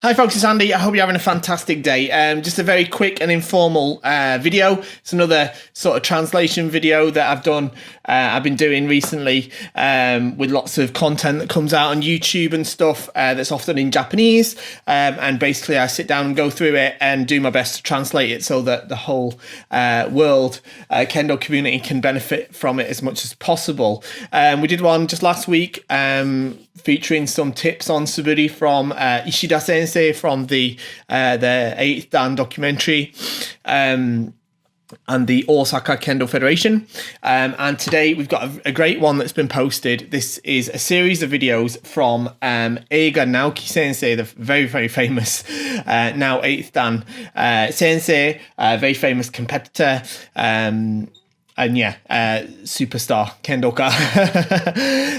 Hi folks, it's Andy. I hope you're having a fantastic day. Just a very quick and informal video. It's another sort of translation video that I've been doing recently with lots of content that comes out on YouTube and stuff that's often in Japanese. And basically I sit down and go through it and do my best to translate it so that the whole world Kendo community can benefit from it as much as possible. We did one just last week featuring some tips on Sous Vide from Ishida Sensei from the 8th Dan documentary and the Osaka Kendo Federation. And today we've got a great one that's been posted. This is a series of videos from Eiga Naoki Sensei, the very, very famous now 8th Dan Sensei, very famous competitor. And yeah, superstar Kendoka.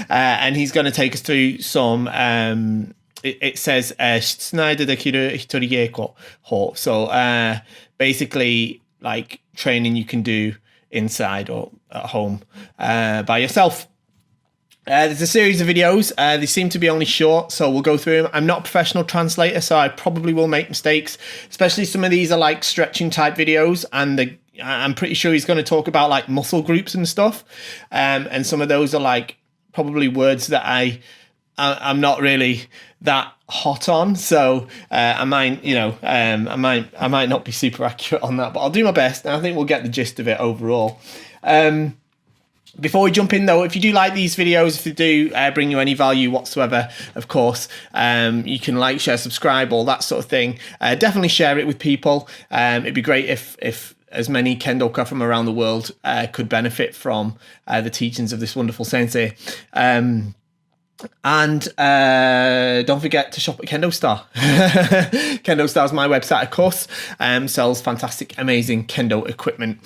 And he's going to take us through some, it says, Shitsunai de dekiru hitori geiko ho. So basically, like training you can do inside or at home by yourself. There's a series of videos. They seem to be only short, so we'll go through them. I'm not a professional translator, so I probably will make mistakes, especially some of these are like stretching type videos, and I'm pretty sure he's going to talk about like muscle groups and stuff. And some of those are like probably words that I'm not really that hot on. So I might not be super accurate on that, but I'll do my best. And I think we'll get the gist of it overall. Before we jump in though, if you do like these videos, if they do bring you any value whatsoever, of course, you can like, share, subscribe, all that sort of thing. Definitely share it with people. It'd be great if as many Kendoka from around the world could benefit from the teachings of this wonderful sensei. And don't forget to shop at KendoStar. KendoStar is my website, of course, sells fantastic, amazing Kendo equipment.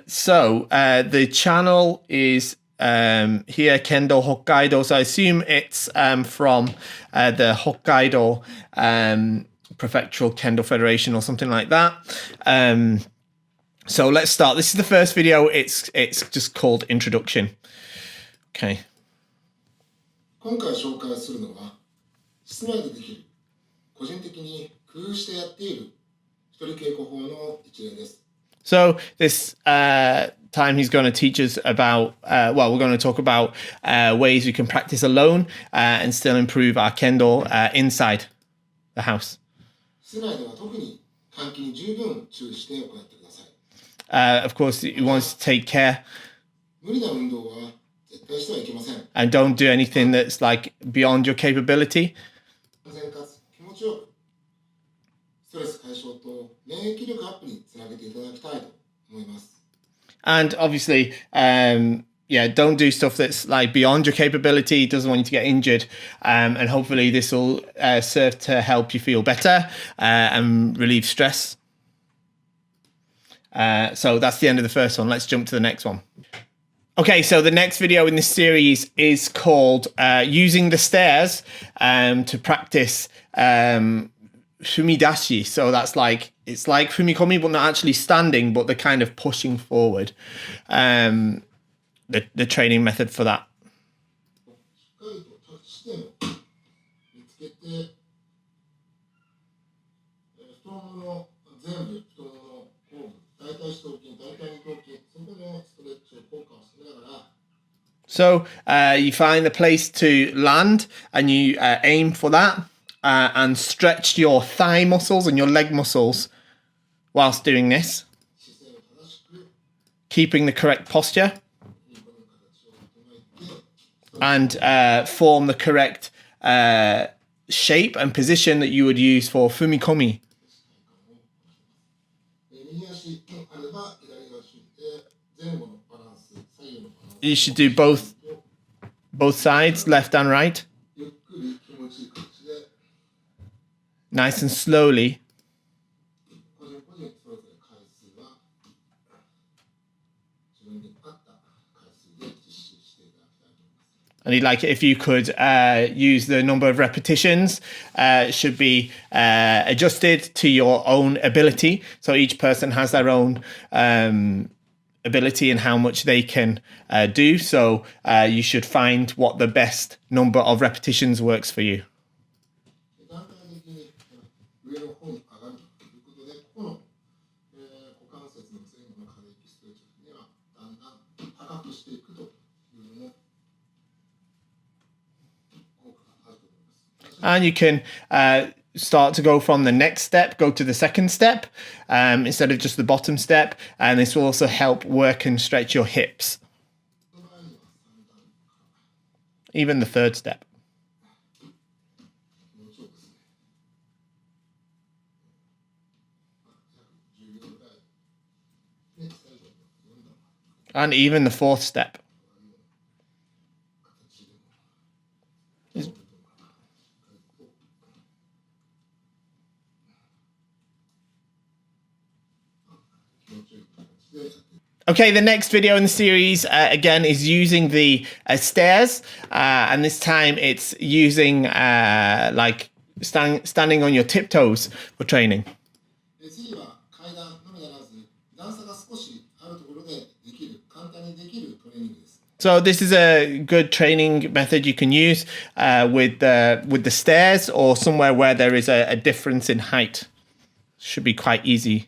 So the channel is here, Kendo Hokkaido. So I assume it's from the Hokkaido Prefectural Kendo Federation or something like that. So let's start. This is the first video. It's just called Introduction. Okay. 今回紹介するのは室内でできる個人的に工夫してやっている一人稽古法の一例です。So this time he's going to teach us about, we're going to talk about ways we can practice alone and still improve our kendo inside the house. 室内では特に換気に十分注意して行ってください。Of course, he wants to take care. 無理な運動は絶対してはいけません。And don't do anything that's like beyond your capability. 安全かつ気持ちよくストレス解消と免疫力アップにつなげていただきたいと思います。And obviously, don't do stuff that's like beyond your capability, doesn't want you to get injured. And hopefully this will serve to help you feel better and relieve stress. So that's the end of the first one. Let's jump to the next one. Okay, so the next video in this series is called Using the Stairs to Practice Fumidashi. So that's like, it's like fumikomi, but not actually standing, but the kind of pushing forward. The training method for that. So you find the place to land and you aim for that and stretch your thigh muscles and your leg muscles whilst doing this, keeping the correct posture and form the correct shape and position that you would use for fumikomi. You should do both sides, left and right. Nice and slowly. And he'd like it if you could use the number of repetitions. It should be adjusted to your own ability. So each person has their own ability and how much they can do. So you should find what the best number of repetitions works for you. And you can start to go from the next step, go to the second step instead of just the bottom step. And this will also help work and stretch your hips. Even the third step. And even the fourth step. Okay, the next video in the series, again, is using the stairs. And this time it's using like standing on your tiptoes for training. So this is a good training method you can use with the stairs or somewhere where there is a difference in height. Should be quite easy.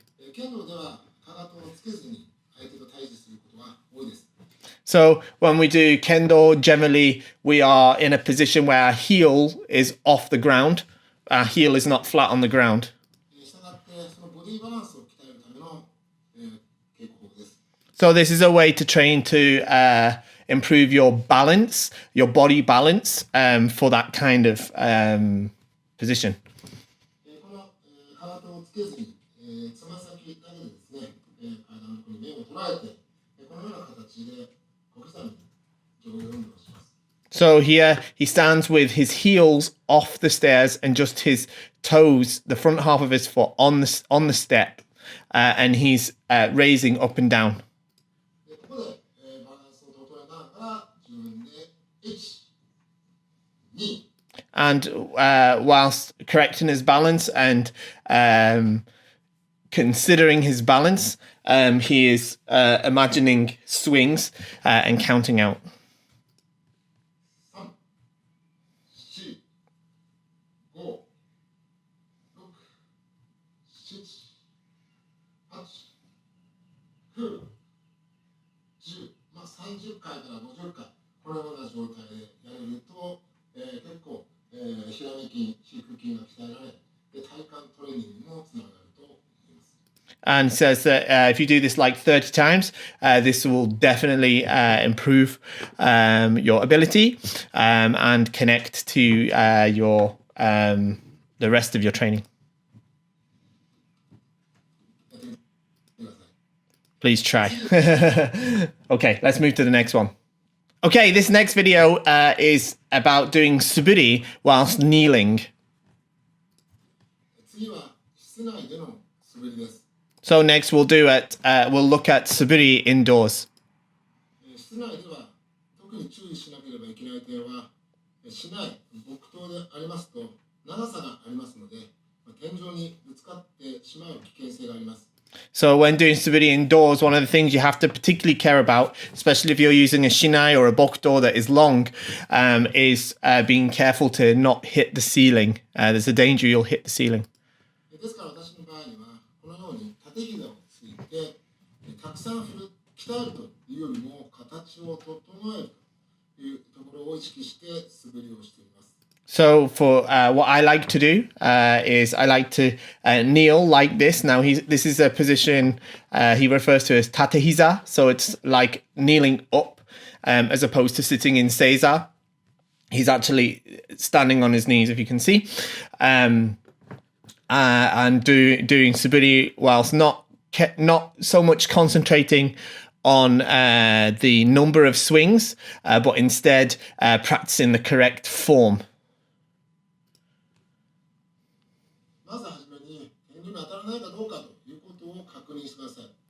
So when we do Kendo, generally we are in a position where our heel is off the ground. Our heel is not flat on the ground. So this is a way to train to improve your balance, your body balance for that kind of position. So here he stands with his heels off the stairs and just his toes, the front half of his foot on the step, and he's raising up and down. And whilst correcting his balance and considering his balance, he is imagining swings and counting out. And says that if you do this like 30 times, this will definitely improve your ability and connect to your the rest of your training. Please try. Okay, let's move to the next one. Okay, this next video is about doing suburi whilst kneeling. So next we'll look at suburi indoors. So when doing suburi indoors, one of the things you have to particularly care about, especially if you're using a shinai or a bokuto that is long, is being careful to not hit the ceiling. There's a danger you'll hit the ceiling. So for what I like to do is I like to kneel like this. Now this is a position he refers to as tatehiza, so it's like kneeling up as opposed to sitting in seiza. He's actually standing on his knees, if you can see, and doing suburi whilst not so much concentrating on the number of swings, but instead practicing the correct form.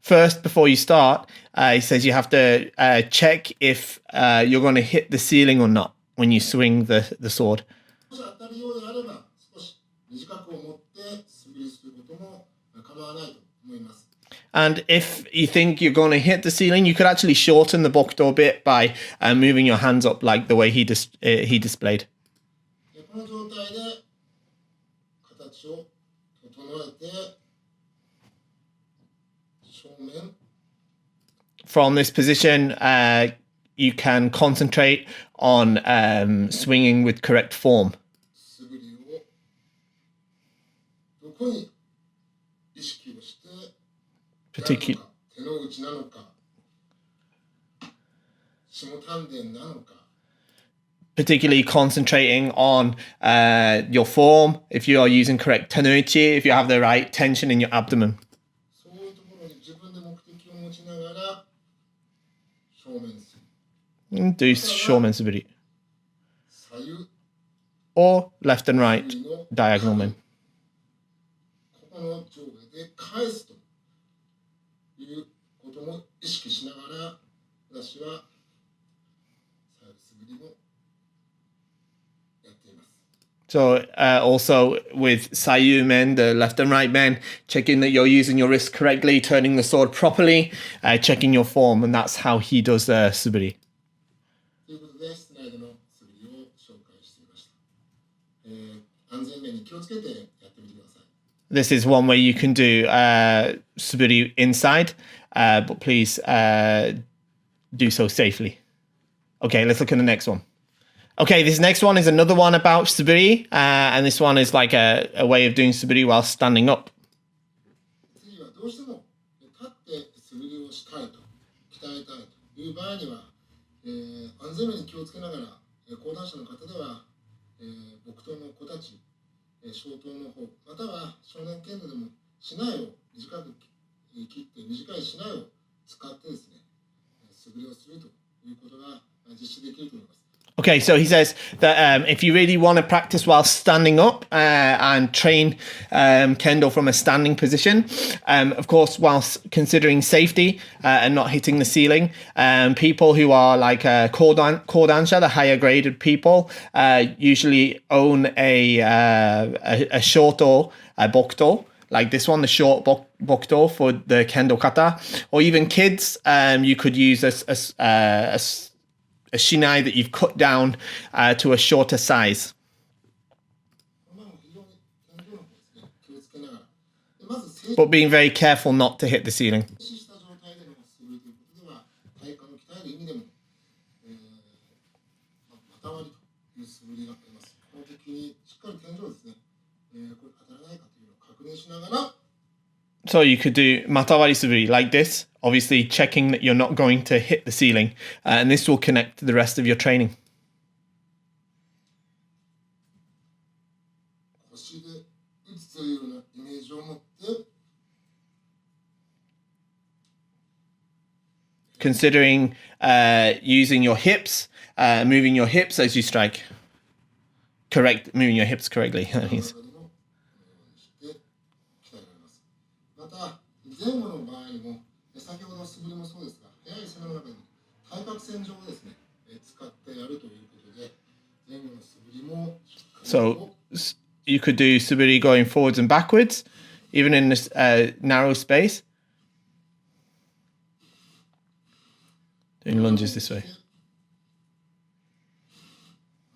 First, before you start, he says you have to check if you're going to hit the ceiling or not when you swing the sword. And if you think you're going to hit the ceiling, you could actually shorten the bokuto a bit by moving your hands up like the way he displayed. From this position, you can concentrate on swinging with correct form. どこに意識をしてやるのか、手の内なのか、下丹田なのか。Particularly concentrating on your form, if you are using correct tenuchi, if you have the right tension in your abdomen. そういうところに自分で目的を持ちながら正面する。Do shomen suburi. 左右 Or left and right の diagonal men. ここの上下で返すということも意識しながら、私は左右素振りもやっています。So also with sayu men, the left and right men, checking that you're using your wrist correctly, turning the sword properly, checking your form, and that's how he does suburi. ということで、室内での素振りを紹介していました。安全面に気をつけてやってみてください。This is one way you can do suburi inside, but please do so safely. Okay, let's look at the next one. Okay, this next one is another one about suburi, and this one is like a way of doing suburi while standing up. 次はどうしても立って素振りをしたいと、鍛えたいという場合には、安全面に気をつけながら、講談師の方では、木刀の子たち、小刀の方、または少年剣道でも竹刀を短く切って短い竹刀を使ってですね、素振りをするということが実施できると思います。Okay, so he says that if you really want to practice while standing up and train kendo from a standing position, of course, whilst considering safety and not hitting the ceiling, people who are like kodansha, the higher graded people, usually own a shorto, a bokto, like this one, the short bokto for the kendo kata, or even kids, you could use a shinai that you've cut down to a shorter size. But being very careful not to hit the ceiling. So you could do matawari suburi like this, obviously checking that you're not going to hit the ceiling, and this will connect to the rest of your training. Considering using your hips, moving your hips as you strike. Moving your hips correctly. 前後の場合も先ほど素振りもそうですが、速い攻めの中に対角線上をですね、使ってやるということで、前後の素振りも So you could do suburi going forwards and backwards, even in this narrow space. Doing lunges this way.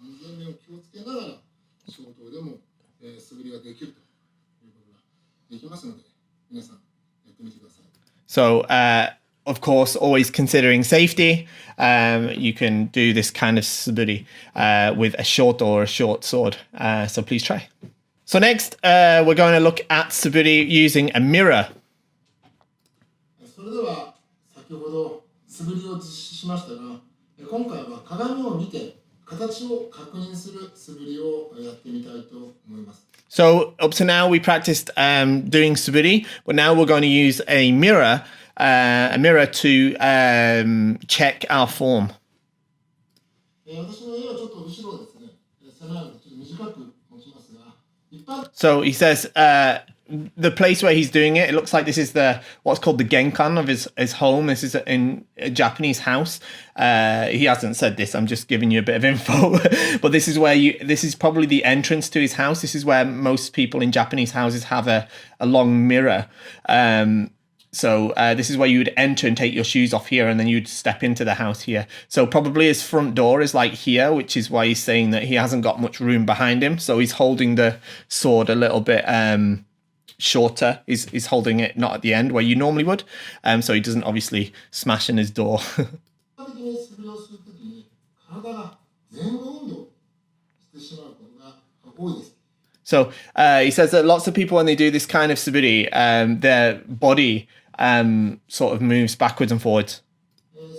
安全面を気をつけながら、仕事でも素振りができるということができますので、皆さん So, of course, always considering safety, you can do this kind of suburi with a short or a short sword. So please try. So next, we're going to look at suburi using a mirror. それでは先ほど素振りを実施しましたが、今回は鏡を見て形を確認する素振りをやってみたいと思います。So up to now we practiced doing suburi, but now we're going to use a mirror to check our form. 私の絵はちょっと後ろですね。狭いのでちょっと短く持ちますが、一般 So he says the place where he's doing it, it looks like this is what's called the genkan of his home. This is in a Japanese house. He hasn't said this. I'm just giving you a bit of info. But this is this is probably the entrance to his house. This is where most people in Japanese houses have a long mirror. So this is where you would enter and take your shoes off here, and then you'd step into the house here. So probably his front door is like here, which is why he's saying that he hasn't got much room behind him. So he's holding the sword a little bit shorter. He's holding it not at the end where you normally would. So he doesn't obviously smash in his door. So he says that lots of people, when they do this kind of suburi, their body sort of moves backwards and forwards.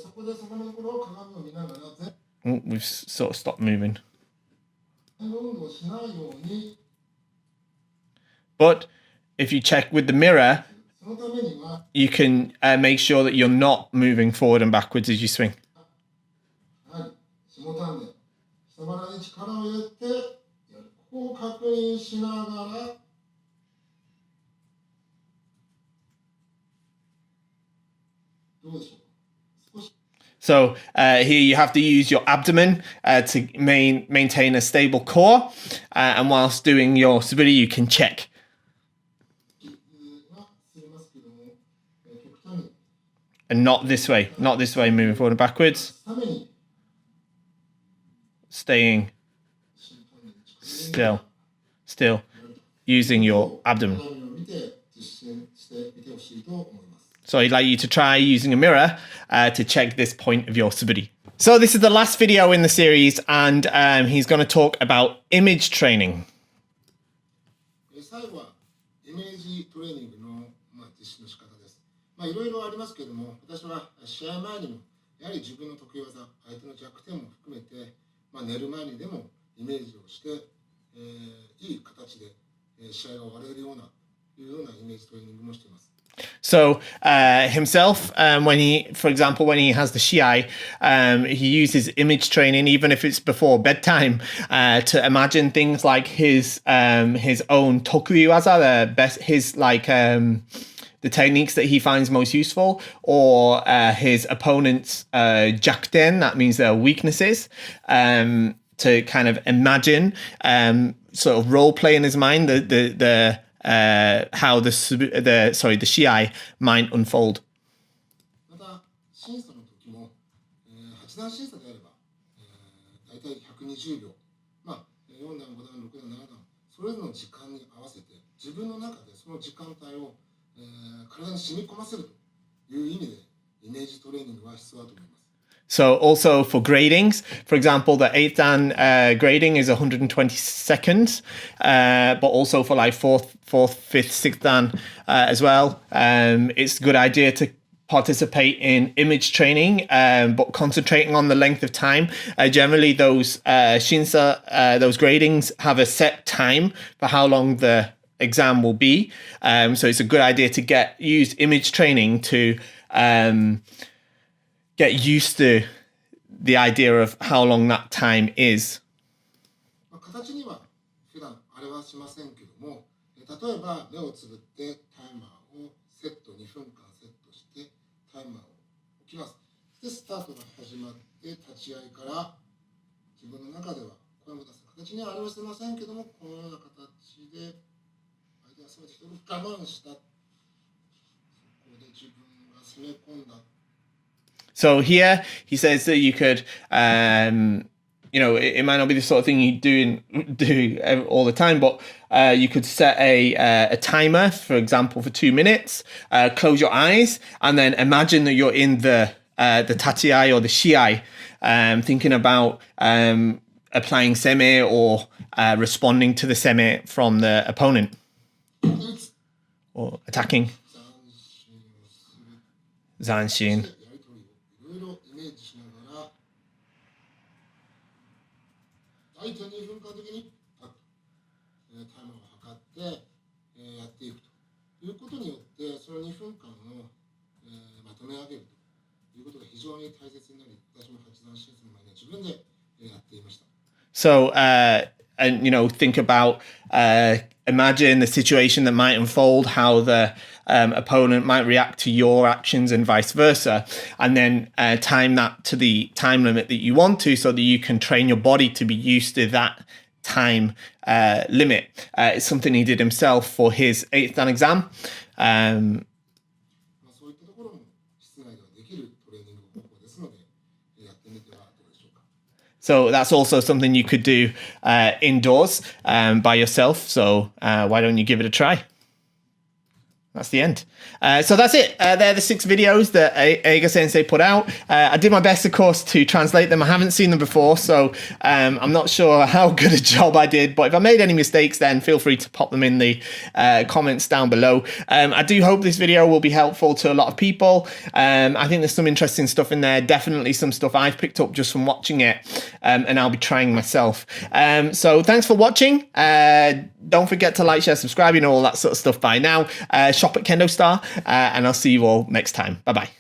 そこで魚の頃鏡を見ながら前 Oh, we've sort of stopped moving. 後運動をしないように But if you check with the mirror, そのためには you can make sure that you're not moving forward and backwards as you swing. やはり下丹田下腹に力を入れてやるここを確認しながら どうでしょうか少し So here you have to use your abdomen to maintain a stable core. And whilst doing your suburi, you can check. はすりますけども極端に And not this way, moving forward and backwards. ために Staying 下丹田に力を入れ still, using your abdomen. 鏡を見て実践してみてほしいと思います。 So I'd like you to try using a mirror to check this point of your suburi. So this is the last video in the series, and he's going to talk about image training. 最後はイメージトレーニングの、実施の仕方です。いろいろありますけれども、私は試合前にもやはり自分の得意技、相手の弱点も含めて、寝る前にでもイメージをして、いい形で試合が終われるようなイメージトレーニングもしています。 So himself, for example, when he has the shiai, he uses image training, even if it's before bedtime, to imagine things like his own tokuiwaza, the techniques that he finds most useful, or his opponent's jakten, that means their weaknesses, to kind of imagine, sort of role play in his mind how the shiai might unfold. また審査の時も、8段審査であれば、大体120秒、4段、5段、6段、7段、それぞれの時間に合わせて自分の中でその時間帯を、体に染み込ませるという意味でイメージトレーニングは必要だと思います。 So also for gradings, for example, the 8th dan grading is 120 seconds, but also for like 4th, 5th, 6th dan as well. It's a good idea to participate in image training, but concentrating on the length of time. Generally, those shinsa, those gradings have a set time for how long the exam will be. So it's a good idea to use image training to get used to the idea of how long that time is. 形には普段あれはしませんけども、例えば目をつぶってタイマーをセット2分間セットしてタイマーを置きます。でスタートが始まって立ち会いから自分の中では声も出す形にはあれはしてませんけども、このような形で相手が全て一人我慢した。そこで自分が攻め込んだ。 So here he says that you could, it might not be the sort of thing you do all the time, but you could set a timer, for example, for 2 minutes. Close your eyes and then imagine that you're in the tachiai or the shiai, thinking about applying seme or responding to the seme from the opponent or attacking. Zanshin. 大体2分間的にタイマーを測ってやっていくということによってその2分間をまとめ上げるということが非常に大切になり、私も8段審査の前に自分でやっていました。 So, and think about, imagine the situation that might unfold, how the opponent might react to your actions and vice versa, and then time that to the time limit that you want to, so that you can train your body to be used to that time limit. It's something he did himself for his 8th dan exam. そういったところも室内ではできるトレーニング方法ですので、やってみてはどうでしょうか。 So that's also something you could do indoors by yourself. So why don't you give it a try? That's the end. So that's it. They're the 6 videos that Eiga Sensei put out. I did my best, of course, to translate them. I haven't seen them before, so I'm not sure how good a job I did. But if I made any mistakes, then feel free to pop them in the comments down below. I do hope this video will be helpful to a lot of people. I think there's some interesting stuff in there. Definitely some stuff I've picked up just from watching it, and I'll be trying myself. So thanks for watching. Don't forget to like, share, subscribe, all that sort of stuff by now. Shop at KendoStar, and I'll see you all next time. Bye-bye.